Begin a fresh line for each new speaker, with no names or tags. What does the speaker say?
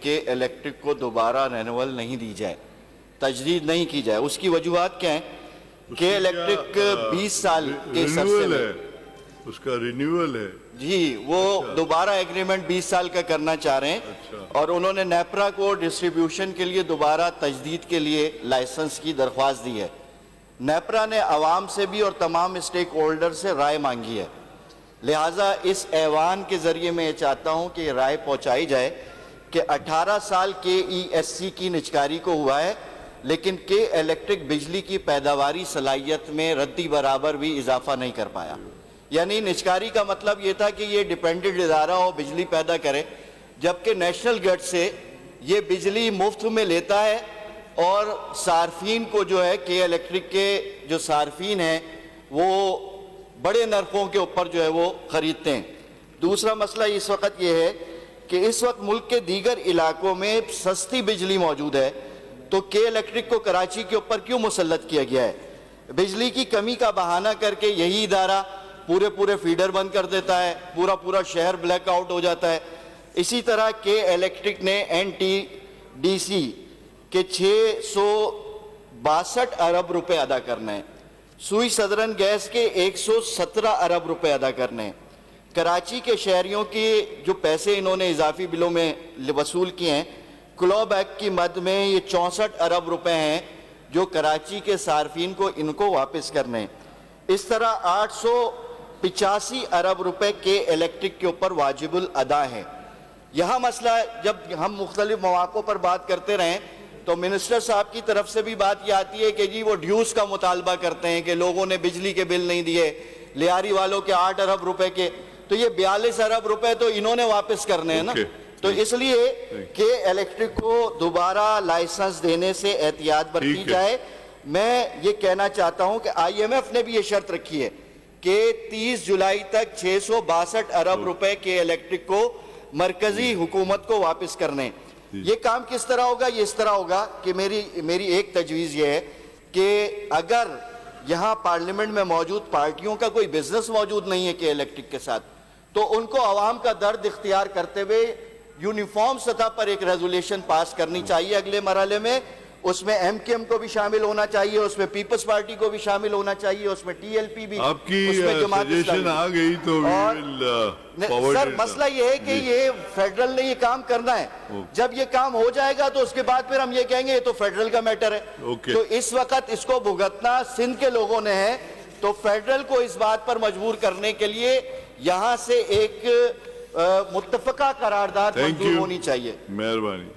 کہ الیکٹرک کو دوبارہ رینیول نہیں دی جائے، تجدید نہیں کی جائے. اس کی وجوہات کیا ہیں کہ الیکٹرک 20 سال کے عرصے میں
اس کا رینیول ہے.
جی وہ دوبارہ ایگریمنٹ 20 سال کا کرنا چاہ رہے ہیں، اور انہوں نے نیپرا کو ڈسٹریبیوشن کے لیے دوبارہ تجدید کے لیے لائسنس کی درخواست دی ہے. نیپرا نے عوام سے بھی اور تمام اسٹیک ہولڈر سے رائے مانگی ہے. لہٰذا اس ایوان کے ذریعے میں یہ چاہتا ہوں کہ یہ رائے پہنچائی جائے کہ 18 سال کے ESC کی نجکاری کو ہوا ہے، لیکن کے الیکٹرک بجلی کی پیداواری صلاحیت میں ردی برابر بھی اضافہ نہیں کر پایا. یعنی نجکاری کا مطلب یہ تھا کہ یہ ڈیپینڈنٹ ادارہ ہو، بجلی پیدا کرے، جبکہ نیشنل گرڈ سے یہ بجلی مفت میں لیتا ہے اور صارفین کو جو ہے کہ الیکٹرک کے جو صارفین ہیں وہ بڑے نرخوں کے اوپر جو ہے وہ خریدتے ہیں. دوسرا مسئلہ اس وقت یہ ہے کہ اس وقت ملک کے دیگر علاقوں میں سستی بجلی موجود ہے، تو کے الیکٹرک کو کراچی کے اوپر کیوں مسلط کیا گیا ہے؟ بجلی کی کمی کا بہانہ کر کے یہی ادارہ پورے فیڈر بند کر دیتا ہے، پورا شہر بلیک آؤٹ ہو جاتا ہے. اسی طرح کے الیکٹرک نے NTDC کے 662 ارب روپے ادا کرنا ہے، سوئی سدرن گیس کے 117 ارب روپے ادا کرنے ہیں. کراچی کے شہریوں کی جو پیسے انہوں نے اضافی بلوں میں وصول کیے ہیں، کلوب ایکٹ کی مد میں یہ 64 ارب روپے ہیں جو کراچی کے صارفین کو ان کو واپس کرنے ہیں. اس طرح 885 ارب روپے کے الیکٹرک کے اوپر واجب الادا ہیں. یہاں مسئلہ جب ہم مختلف مواقع پر بات کرتے رہیں تو منسٹر صاحب کی طرف سے بھی بات یہ آتی ہے کہ جی وہ ڈیوز کا مطالبہ کرتے ہیں کہ لوگوں نے بجلی کے بل نہیں دیے، لیاری والوں کے 8 ارب روپے کے، تو یہ 42 ارب روپے تو انہوں نے واپس کرنے ہیں نا. تو اس لیے کہ الیکٹرک کو دوبارہ لائسنس دینے سے احتیاط برتی جائے. میں یہ کہنا چاہتا ہوں کہ IMF نے بھی یہ شرط رکھی ہے کہ 30 جولائی تک 662 ارب روپے کے الیکٹرک کو مرکزی حکومت کو واپس کرنے. یہ کام کس طرح ہوگا؟ یہ اس طرح ہوگا کہ میری ایک تجویز یہ ہے کہ اگر یہاں پارلیمنٹ میں موجود پارٹیوں کا کوئی بزنس موجود نہیں ہے کہ الیکٹرک کے ساتھ، تو ان کو عوام کا درد اختیار کرتے ہوئے یونیفارم سطح پر ایک ریزولیشن پاس کرنی چاہیے اگلے مرحلے میں. اس میں MKM کو بھی شامل ہونا چاہیے، اس میں پیپلز پارٹی کو بھی شامل ہونا چاہیے، اس میں TLP بھی.
آپ کی سجیشن آ گئی تو
سر مسئلہ یہ ہے کہ یہ فیڈرل نے یہ کام کرنا ہے. جب یہ کام ہو جائے گا تو اس کے بعد پھر ہم یہ کہیں گے یہ تو فیڈرل کا میٹر ہے. تو اس وقت اس کو بھگتنا سندھ کے لوگوں نے ہے، تو فیڈرل کو اس بات پر مجبور کرنے کے لیے یہاں سے ایک متفقہ قرارداد منظور ہونی چاہیے.
مہربانی.